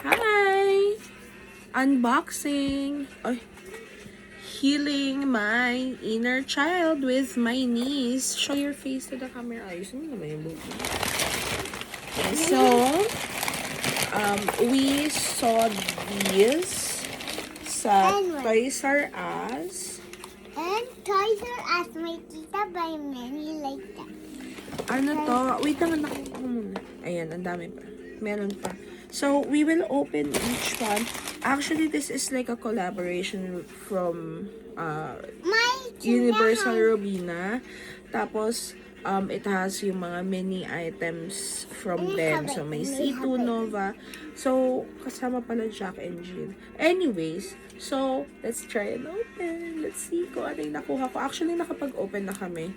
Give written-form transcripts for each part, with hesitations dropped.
Hi! Unboxing. Ay, healing my inner child with my niece. Show your face to the camera. Ayusin mo naman yung buhok mo. Okay, so, we saw these sa Toys R Us. And Toys R Us, my tita buy many like that. Ano to? Wait lang, nakuha ko muna. Ayan, ang dami pa. Meron pa. So, we will open each one. Actually, this is like a collaboration from Universal Robina. Tapos, it has yung mga mini items from them. So, may C2 Nova. So, kasama pala Jack and Jill. Anyways, so, let's try and open. Let's see kung ano yung nakuha ko. Actually, nakapag-open na kami.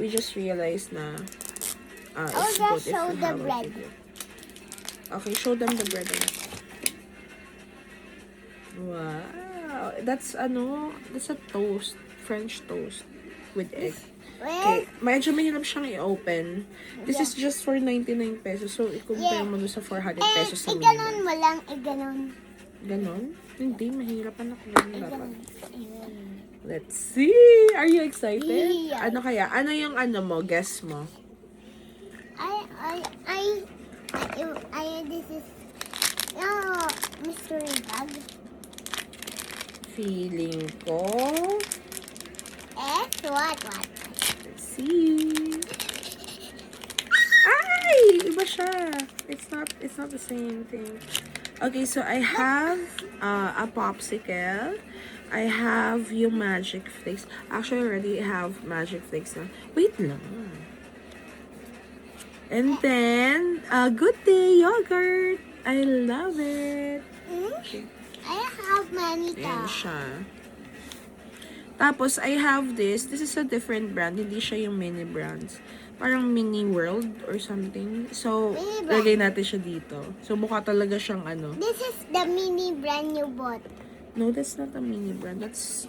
We just realized na it's good if show you the have a bread. video. Okay, show them the bread. Wow. That's a toast. French toast with egg. Okay, medyo mahirap siyang i-open. This is just for 99 pesos. So, i-compare mo doon sa 400 pesos sa Iganon minimum. mo lang, iganon. Ganon? Hindi, mahirapan ako. Ganun dapat. Let's see! Are you excited? Yeah. Ano kaya? Ano yung mo? Guess mo? This is, mystery bag. Feeling ko. What? Let's see. Ay! Iba siya. It's not the same thing. Okay, so I have a popsicle. I have yung Magic Flakes. Actually, I already have Magic Flakes na. Wait lang. And then, Good Day yogurt. I love it. Okay. I have many Ayan tao. siya. Tapos, I have this. This is a different brand. Hindi siya yung mini brands. Parang mini world or something. So, Mini brand. lagay natin siya dito. So, mukha talaga siyang This is the mini brand you bought. No, that's not a mini brand. That's,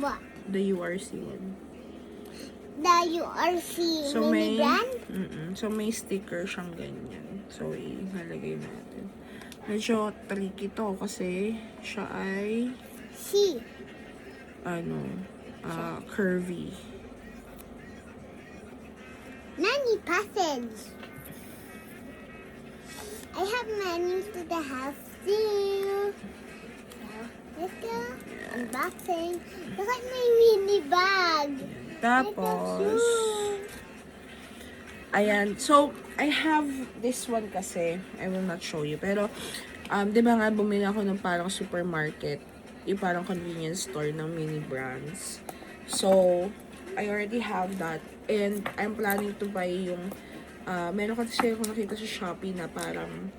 What? the URC one. The URC So, mini brand? So, may sticker siyang ganyan. So, ilalagay natin. Medyo tricky to kasi siya ay, C. curvy. Many passage. I have many to the house too. So, let's go. Unboxing. Look at my mini bag. Tapos, ayan. So, I have this one kasi. I will not show you. Pero, di ba nga, bumili ako ng parang supermarket. Yung parang convenience store ng mini brands. So, I already have that. And, I'm planning to buy yung, meron kasi ako nakita sa Shopee na parang,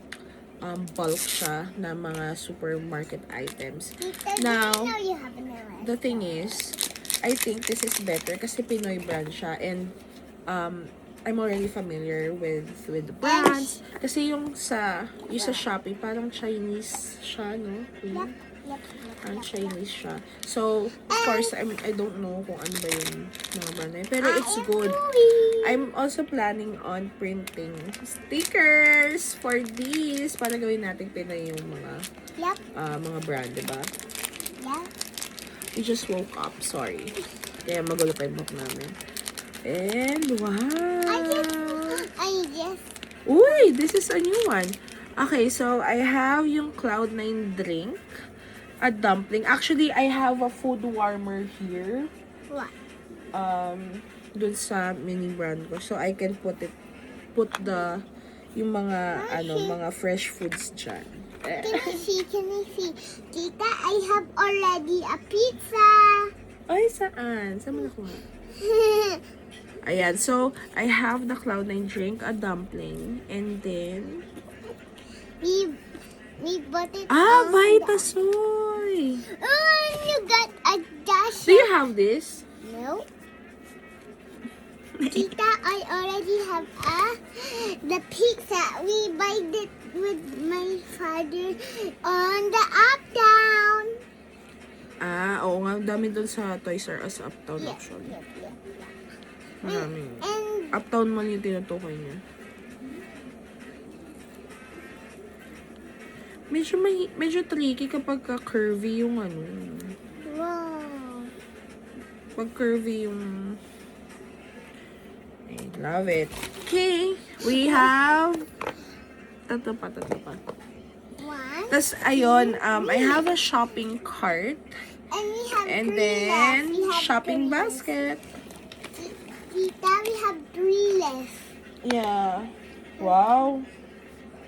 bulk siya na mga supermarket items. Now, you have an LS. the thing is, I think this is better kasi Pinoy brand siya and I'm already familiar with the brands. Kasi yung sa Shopee, parang Chinese siya, no? Yep. Parang Chinese siya. So, of course, I don't know kung ano ba yung mga brand na yun. Pero it's good. I'm also planning on printing stickers for these para gawin natin Pinoy yung mga mga brand, diba? Yep. We just woke up, sorry. Kaya magulo pa yung book namin. And, wow! I guess. Uy, this is a new one. Okay, so I have yung Cloud9 drink. A dumpling. Actually, I have a food warmer here. What? Dun sa mini brand ko. So, I can put yung mga, mga fresh foods dyan. Can I see? Tita, I have already a pizza. Ay, saan? Saan mo nakuha? Ayan, so, I have the Cloud9 drink, a dumpling, and then... We bought it. Vitasoy! Oh, you got a dash. Do you have this? No. Tita, I already have the pizza. We buy it with my father on the Uptown. Oo nga, dami dun sa Toys R Us Uptown Yep. actually. Maraming. Uptown man yung tinutukoy niya. medyo tricky kapag curvy yung ano. Wow. Pag curvy yung... I love it. Okay, we have... Tato pa. One. Tapos, ayun, I have a shopping cart. And we have And three then, left. We have shopping three basket. left. Tita, we have three left. Yeah. Wow.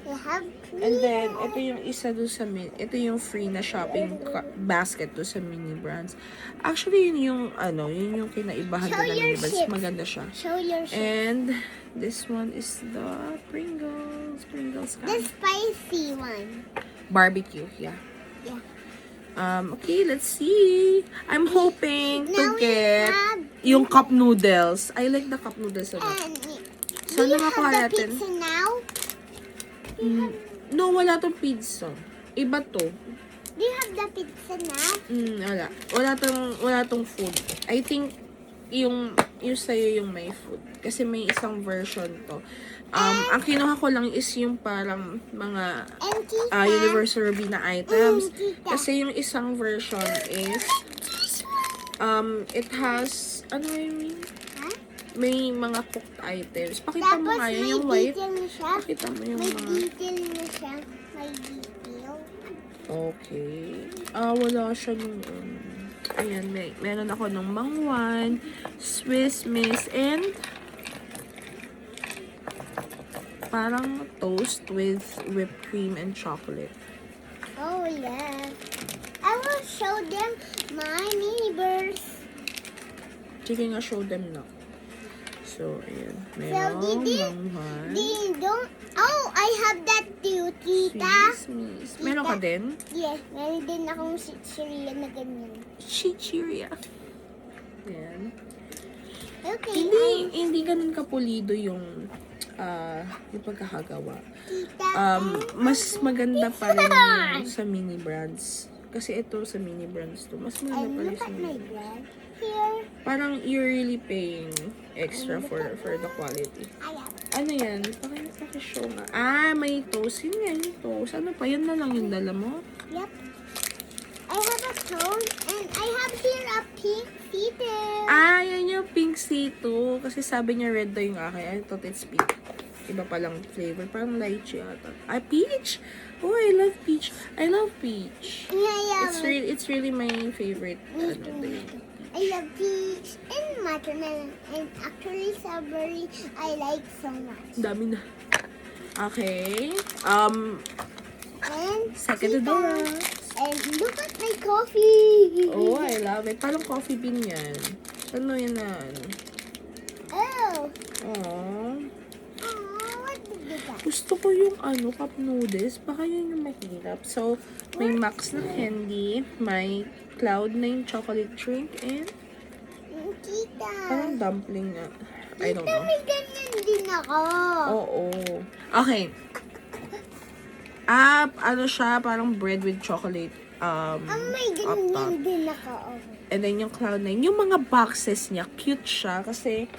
We have three And then, left. ito yung isa doon sa ito yung free na shopping basket doon sa Mini Brands. Actually, yun yung kinaibahan Show doon ng your Mini Brands. chips. Maganda siya. Show your shape. And this one is the Pringles The kind. spicy one. Barbecue, yeah. Yeah. Okay, let's see. I'm hoping Now to we get have- yung cup noodles. I like the cup noodles a lot. And So, do you nakakuha have the natin. pizza now? No, wala tong pizza. Iba to. Do you have the pizza now? Wala. Wala tong food. I think yung sa'yo yung may food. Kasi may isang version to. Ang kinuha ko lang is yung parang mga And Tita. Universal Robina items. Tita. Kasi yung isang version is it has yun? Huh? May mga cooked items. Pakita mo Tapos nga yun, may yung white. detail na siya. Pakita mo yung May mga... detail na siya. May detail. Okay. Wala siya nung... ayan, meron ako nung Mangwan, Swiss Miss, and parang toast with whipped cream and chocolate. Oh, yeah. I will show them my neighbors. Sige nga, show them na. So, ayan. So, Merong Didi, Mangwan, they don't... Oh, I have that too, Tita. Swiss Miss. Meron ka din? Yes, meron din akong cereal na ganyan. Chichiria. Ayan. Okay, Hindi ganun kapulido yung pagkakagawa. Tita. Mas maganda pa rin yung sa Mini Brands. Kasi ito sa Mini Brands to, mas maganda And pa rin look sa at my Mini Brands. bread. Here, Parang you're really paying extra for the quality. I have. Ano yan? Pakishow nga. May toast. Yun nga yung toast. Ano pa? Yan na lang yung dala mo? Yep. I have a toast and I have here a pink feeder. Yan yung pink C2. Kasi sabi niya red daw yung akin. I thought it's pink. Iba palang flavor. Parang lychee ata. Peach! Oh, I love peach. I love peach. Yeah. It's really my favorite. I love peach and watermelon and actually strawberry I like so much. Dami na. Okay. And Second to the Tita, last. and look at my coffee. Oh, I love it. Parang coffee bean yan. Ano yan na? Oh. Oh. What did you get? Gusto ko yung cup noodles. Baka yun yung mahirap. So, may Max na candy, may Cloud9 chocolate drink, and Tita. parang dumpling na. I don't Tita, know. may ganyan din ako. Oo. Okay. Ano siya, parang bread with chocolate. May up top. ganyan din ako. And then yung Cloud9, yung mga boxes niya, cute siya kasi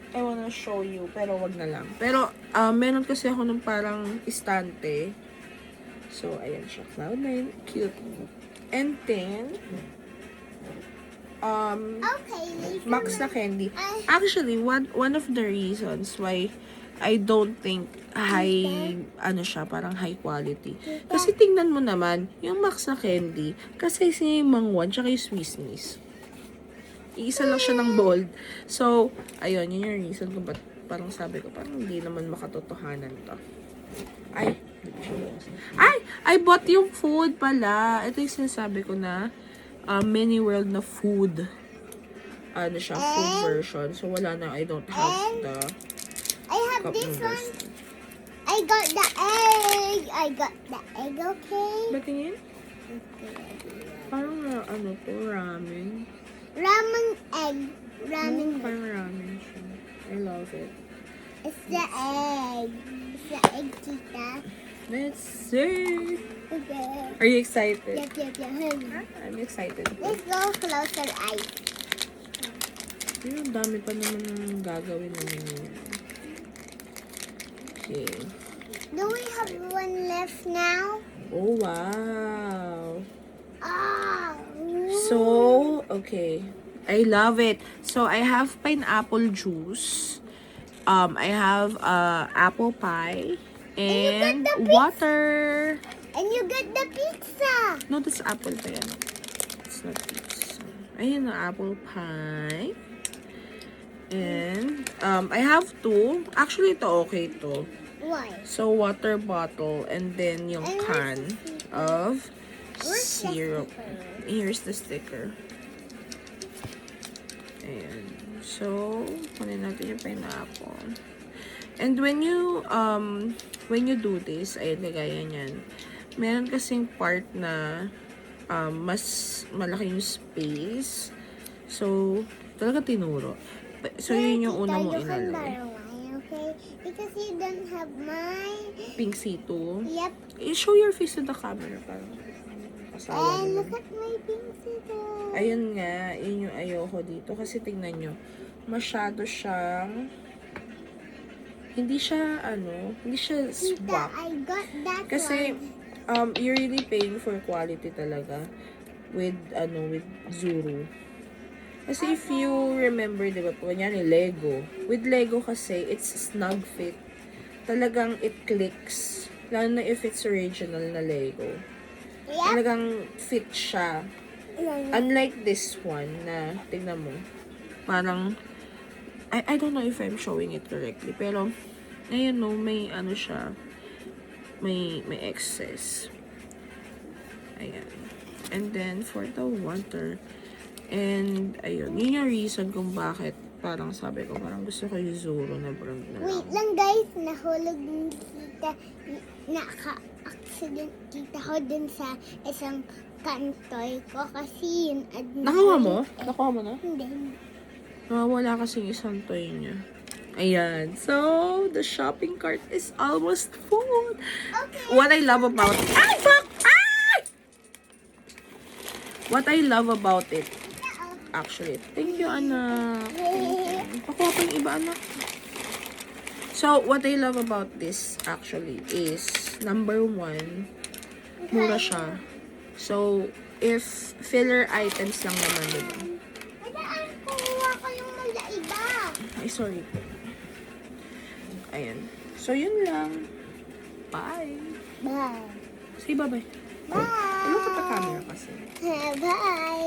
I wanna show you, pero wag na lang. Pero meron kasi ako ng parang istante. So, ayan siya, Cloud9, cute. And then, Okay, later. Max na candy. Actually, one of the reasons why I don't think parang high quality. Kasi tingnan mo naman, yung Max na candy, kasi yung Mangwan, tsaka yung Swiss Miss. Iisa lang siya ng bold. So, ayun, yun yung reason kung ba't parang sabi ko, parang hindi naman makatotohanan to. I bought yung food pala. Ito yung sinasabi ko na mini world na food. Ano siya, food version. So, wala na. I don't have the I have cup this noodles. one. I got the egg, okay? Batingin? Parang ramen. Ramen egg. Ramen egg. Parang ramen siya. I love it. It's the egg. It's the egg, Tita. Let's see. Okay. Are you excited? Yep. I'm excited. Let's go closer, eyes. Ang dami pa naman ng gagawin namin yun. Okay. Do we have one left now? Oh, wow. Oh. So, okay. I love it. So, I have pineapple juice. I have apple pie. And the pizza. water. And you get the pizza. No, that's apple pie. Ano? It's not pizza. Ayun na, apple pie. And, I have two. Actually, ito okay to. Why? So, water bottle. And then, yung And can of Where's the syrup. sticker? Here's the sticker. Ayan. So, kunin natin yung pineapple. And when you do this, ayun, kagaya niyan, meron kasing part na mas malaki yung space. So, talaga tinuro. So, yun yung una mo You can inalagay. borrow mine, okay? Because you don't have mine. Pink C2. Yep. Show your face to the camera. Parang kasawa And naman. look at my pink scissors. Ayun nga, yun yung ayoko dito. Kasi tingnan nyo, masyado siyang, hindi siya Tita, swak. I got that Kasi, one. you're really paying for quality talaga with Zuru. Kasi if you remember, di ba, kunyari Lego. With Lego kasi, it's snug fit. Talagang it clicks. Lalo na if it's original na Lego. Yep. Talagang fit siya. Unlike this one na, tignan mo, parang, I don't know if I'm showing it correctly, pero, ayun no, may ano siya, may excess. Ayan. And then, for the water, and, ayun, yun yung reason kung bakit, parang sabi ko, parang gusto ko yung Zoro na brand na lang. Wait lang guys, nahulog ni Tita, naka-accident kita ko dun sa isang kantoy ko kasi yun. Nakawa mo? Nakuha mo na? Hindi. Nawawala kasi yung isang toy niya. Ayan. So, the shopping cart is almost full. Okay. What I love about it. Ay, fuck! Ay! What I love about it, actually. Thank you, anak. Thank you. Pakuha pa yung iba, anak. So, what I love about this, actually, is, number one, mura siya. So, if filler items lang naman, diba? Madaan, kuha ko yung mula iba. Ay, sorry po. Ayan. So, yun lang. Bye. Bye. Say bye-bye. Bye. Look at the camera kasi. Bye.